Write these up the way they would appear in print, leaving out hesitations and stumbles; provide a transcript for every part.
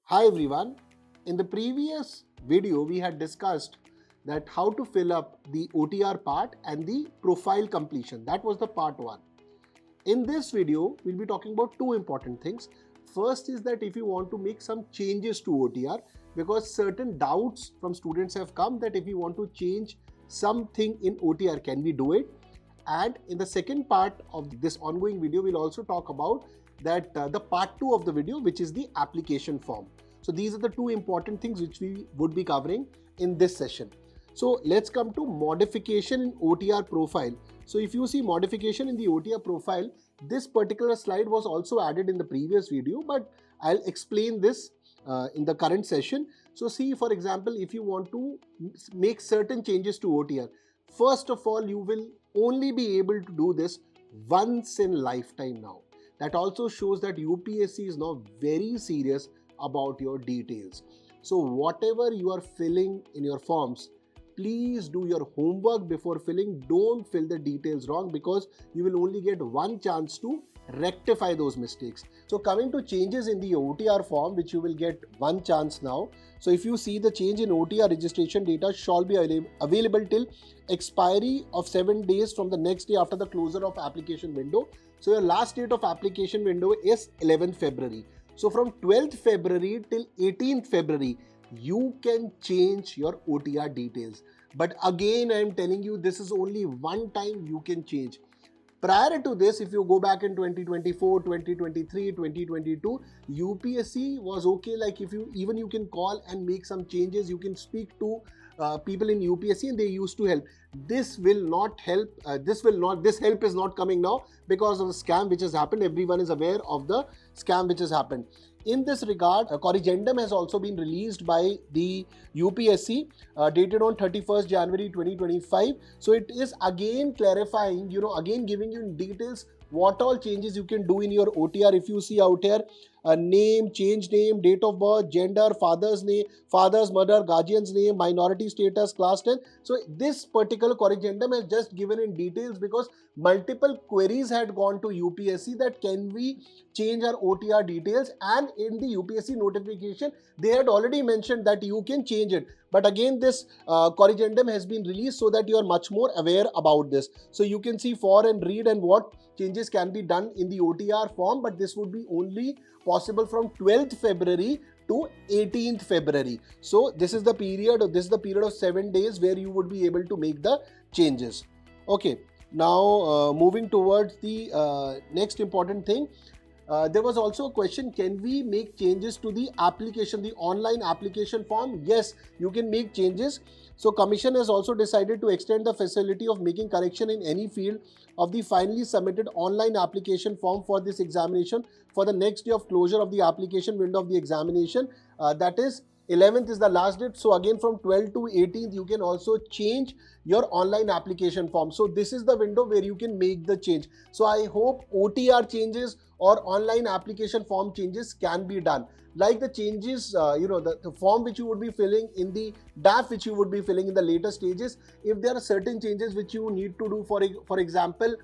Hi everyone. In the previous video we had discussed that how to fill up the OTR part and the profile completion. That was the part 1. In this video we'll be talking about two important things. First is that if you want to make some changes to OTR, because certain doubts from students have come that if we want to change something in OTR, can we do it? And in the second part of this ongoing video we'll also talk about that the part 2 of the video, which is the application form. So these are the two important things which we would be covering in this session. So let's come to modification in OTR profile. So if you see modification in the OTR profile, this particular slide was also added in the previous video, but I'll explain this in the current session. So see, for example, if you want to make certain changes to OTR, first of all, you will only be able to do this once in lifetime now. That also shows that UPSC is now very serious about your details. So whatever you are filling in your forms, please do your homework before filling. Don't fill the details wrong, because you will only get one chance to rectify those mistakes. So coming to changes in the OTR form, which you will get one chance now. So if you see, the change in OTR registration data shall be available till expiry of 7 days from the next day after the closure of application window. So your last date of application window is 11th February. So from 12th February till 18th February, you can change your OTR details. But again, I am telling you, this is only one time you can change. Prior to this, if you go back in 2024, 2023, 2022, UPSC was okay. Like if you can call and make some changes, you can speak to people in UPSC and they used to help. This will not help. This help is not coming now because of the scam which has happened. Everyone is aware of the scam which has happened. In this regard, a corrigendum has also been released by the UPSC dated on 31st January 2025. So it is again clarifying, again giving you in details what all changes you can do in your OTR. If you see out here, name, change name, date of birth, gender, father's name, father's, mother, guardian's name, minority status, class 10. So this particular corrigendum has just given in details because multiple queries had gone to UPSC that can we change our OTR details, and in the UPSC notification they had already mentioned that you can change it. But again, this corrigendum has been released so that you are much more aware about this. So you can see for and read and what changes can be done in the OTR form, but this would be only possible from 12th February to 18th February. So this is the period of 7 days where you would be able to make the changes. Okay, now moving towards the next important thing. There was also a question, can we make changes to the application, the online application form? Yes, you can make changes. So Commission has also decided to extend the facility of making correction in any field of the finally submitted online application form for this examination for the next day of closure of the application window of the examination. That is 11th is the last date. So again, from 12th to 18th, you can also change your online application form. So this is the window where you can make the change. So I hope OTR changes or online application form changes can be done. Like the changes, the form which you would be filling in the DAF, which you would be filling in the later stages. If there are certain changes which you need to do, for example,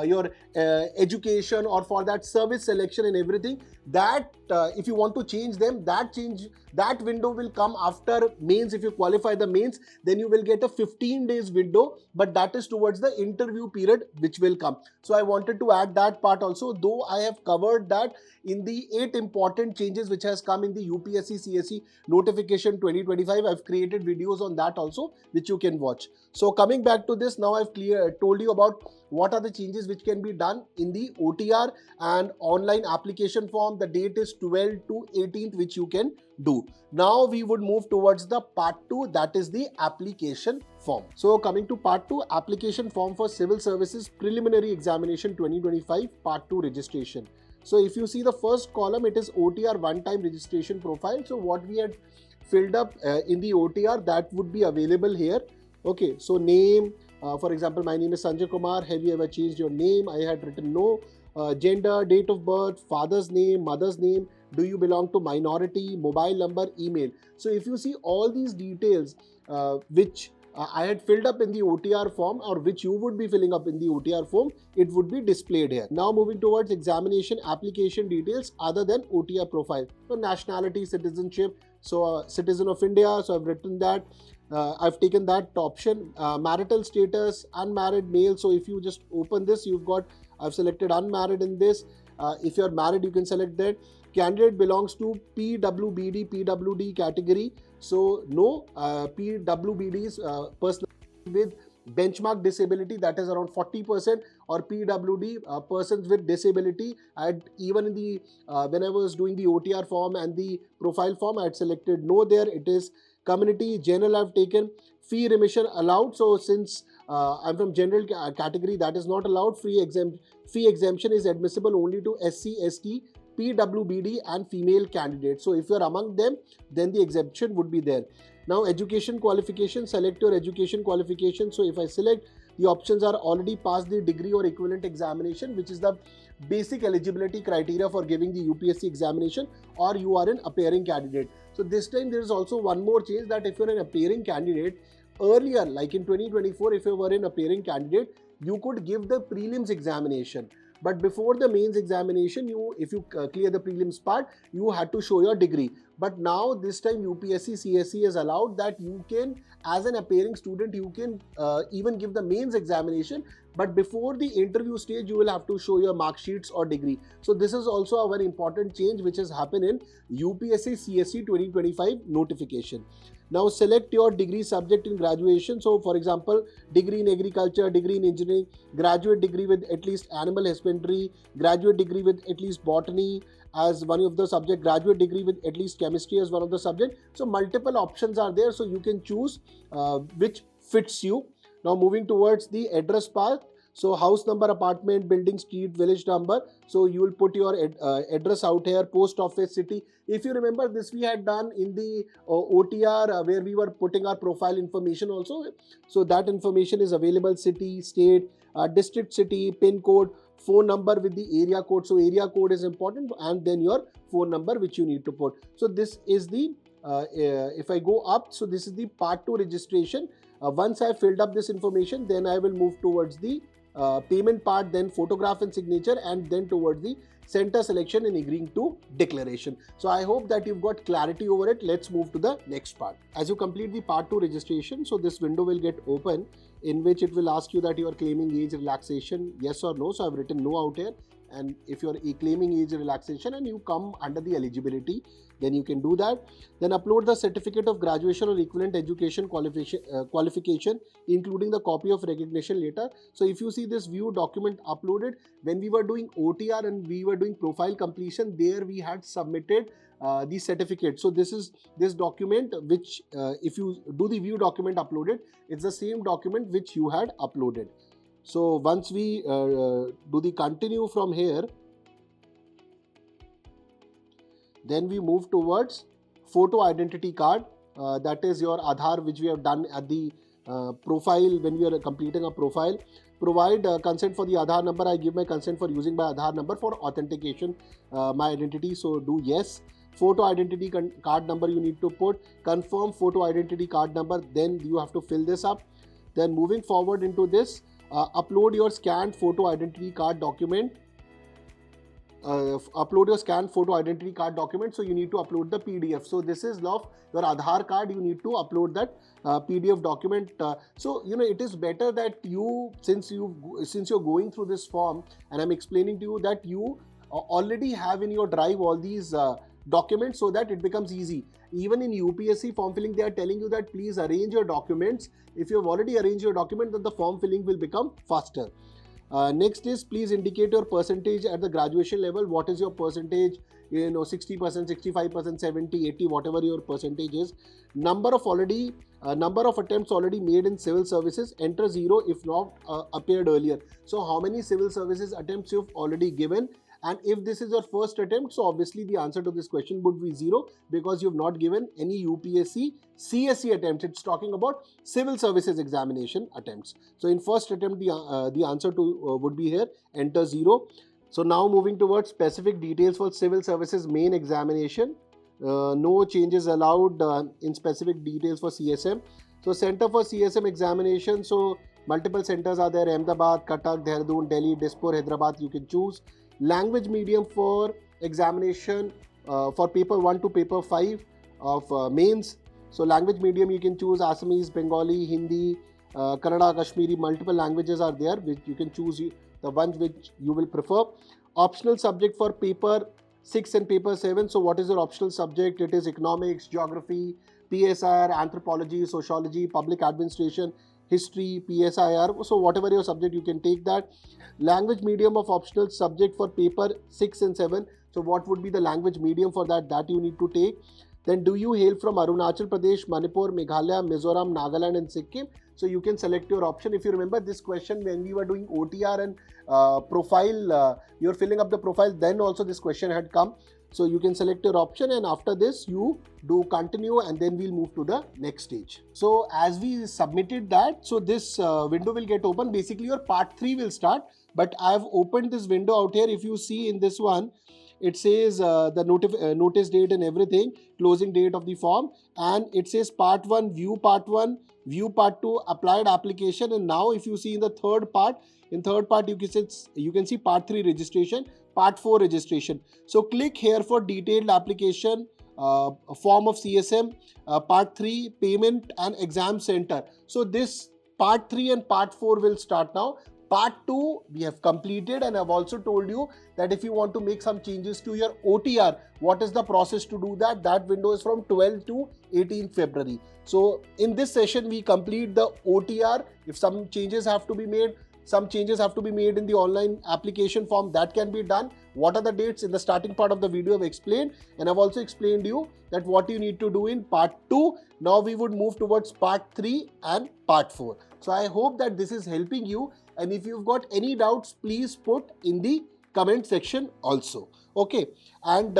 your education or for that service selection and everything, that if you want to change them, that window will come after mains. If you qualify the mains, then you will get a 15 days window, but that is towards the interview period which will come. So I wanted to add that part also, though I have covered that in the 8 important changes which has come in the UPSC CSE notification 2025. I've created videos on that also, which you can watch. So coming back to this, now I've told you about what are the changes which can be done in the OTR and online application form. The date is 12th to 18th, which you can do. Now we would move towards the part 2, that is the application form. So coming to part 2, application form for Civil Services Preliminary Examination 2025 part 2 registration. So if you see the first column, it is OTR one-time registration profile. So what we had filled up in the OTR, that would be available here. Okay, so name, for example, my name is Sanjay Kumar. Have you ever changed your name? I had written no. Gender, date of birth, father's name, mother's name, do you belong to minority, mobile number, email. So if you see all these details which I had filled up in the OTR form, or which you would be filling up in the OTR form, it would be displayed here. Now moving towards examination application details other than OTR profile. So nationality, citizenship, so citizen of India, so I've written that. I've taken that option. Marital status, unmarried male. So if you just open this, I've selected unmarried in this. If you're married, you can select that. Candidate belongs to PWBD, PWD category. So no PWBDs, person with benchmark disability, that is around 40%, or PWD, persons with disability. Even in the when I was doing the OTR form and the profile form, I had selected no there. It is community. General I've taken. Fee remission allowed. So since I'm from general category, that is not allowed. Fee exemption is admissible only to SC, ST, PWBD and female candidates. So if you are among them, then the exemption would be there. Now education qualification, select your education qualification. So if I select, the options are already passed the degree or equivalent examination, which is the basic eligibility criteria for giving the UPSC examination, or you are an appearing candidate. So this time there is also one more change, that if you're an appearing candidate, earlier like in 2024, if you were an appearing candidate, you could give the prelims examination. But before the mains examination, if you clear the prelims part, you had to show your degree. But now this time UPSC CSE has allowed that you can, as an appearing student, you can even give the mains examination. But before the interview stage, you will have to show your mark sheets or degree. So this is also a very important change which has happened in UPSC CSE 2025 notification. Now select your degree subject in graduation. So for example, degree in agriculture, degree in engineering, graduate degree with at least animal husbandry, graduate degree with at least botany as one of the subject, graduate degree with at least chemistry as one of the subject. So multiple options are there, so you can choose which fits you. Now moving towards the address part. So house number, apartment, building, street, village number. So you will put your address out here, post office, city. If you remember, this we had done in the OTR where we were putting our profile information also. So that information is available: city, state, district, city, pin code, phone number with the area code. So area code is important, and then your phone number which you need to put. So this is the if I go up, so this is the part 2 registration. Once I have filled up this information, then I will move towards the payment part, then photograph and signature, and then towards the center selection and agreeing to declaration. So I hope that you've got clarity over it. Let's move to the next part. As you complete the part 2 registration, so this window will get open, in which it will ask you that you are claiming age relaxation, yes or no. So I've written no out here. And if you're claiming age relaxation and you come under the eligibility, then you can do that. Then upload the certificate of graduation or equivalent education qualification, including the copy of recognition letter. So if you see this view document uploaded, when we were doing OTR and we were doing profile completion, there we had submitted the certificate. So this is this document which if you do the view document uploaded, it's the same document which you had uploaded. So once we do the continue from here, then we move towards photo identity card. That is your Aadhaar, which we have done at the profile when we are completing a profile. Provide consent for the Aadhaar number. I give my consent for using my Aadhaar number for authentication my identity. So do yes. Photo identity card number you need to put. Confirm photo identity card number. Then you have to fill this up. Then moving forward into this, upload your scanned photo identity card document. Upload your scanned photo identity card document. So you need to upload the PDF. So this is of your Aadhaar card. You need to upload that PDF document. So it is better that you, since you're going through this form, and I'm explaining to you that you already have in your drive all these documents, so that it becomes easy. Even in UPSC form filling, they are telling you that please arrange your documents. If you have already arranged your document, then the form filling will become faster. Next is, please indicate your percentage at the graduation level. What is your percentage? 60%, 65%, 70, 80, whatever your percentage is. Number of attempts already made in civil services, enter 0 if not appeared earlier. So how many civil services attempts you've already given? And if this is your first attempt, so obviously the answer to this question would be 0, because you've not given any UPSC CSE attempts. It's talking about civil services examination attempts. So in first attempt, the answer to would be here, enter 0. So now moving towards specific details for civil services main examination. No changes allowed in specific details for CSM. So Center for CSM Examination, so multiple centers are there: Ahmedabad, Cuttack, Dehradun, Delhi, Dispur, Hyderabad. You can choose language medium for examination for paper 1 to paper 5 of mains. So language medium you can choose Assamese, Bengali, Hindi, Kannada, Kashmiri. Multiple languages are there which you can choose the ones which you will prefer. Optional subject for paper 6 and paper 7. So what is your optional subject? It is economics, geography, PSR, anthropology, sociology, public administration, history, PSIR. So whatever your subject, you can take that. Language medium of optional subject for paper 6 and 7. So what would be the language medium for that? That you need to take. Then do you hail from Arunachal Pradesh, Manipur, Meghalaya, Mizoram, Nagaland and Sikkim? So you can select your option. If you remember this question when we were doing OTR and profile, you're filling up the profile, then also this question had come. So you can select your option, and after this you do continue, and then we'll move to the next stage. So as we submitted that, so this window will get open. Basically your part 3 will start, but I've opened this window out here. If you see in this one, it says the notice date and everything, closing date of the form, and it says part 1, view part 1, view part 2, applied application. And now if you see in the third part, you can see part 3 registration, part 4 registration. So click here for detailed application form of CSM, part 3 payment and exam center. So this part 3 and part 4 will start now. Part 2 we have completed, and I've also told you that if you want to make some changes to your OTR, what is the process to do that? That window is from 12 to 18 February. So in this session we complete the OTR. If some changes have to be made, in the online application form, that can be done. What are the dates? In the starting part of the video I've explained, and I've also explained you that what you need to do in part 2. Now we would move towards part 3 and part 4. So I hope that this is helping you, and if you've got any doubts, please put in the comment section also. Okay, and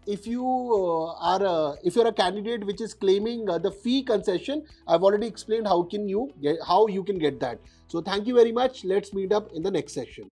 if you're a candidate which is claiming the fee concession, I've already explained how you can get that. So thank you very much. Let's meet up in the next session.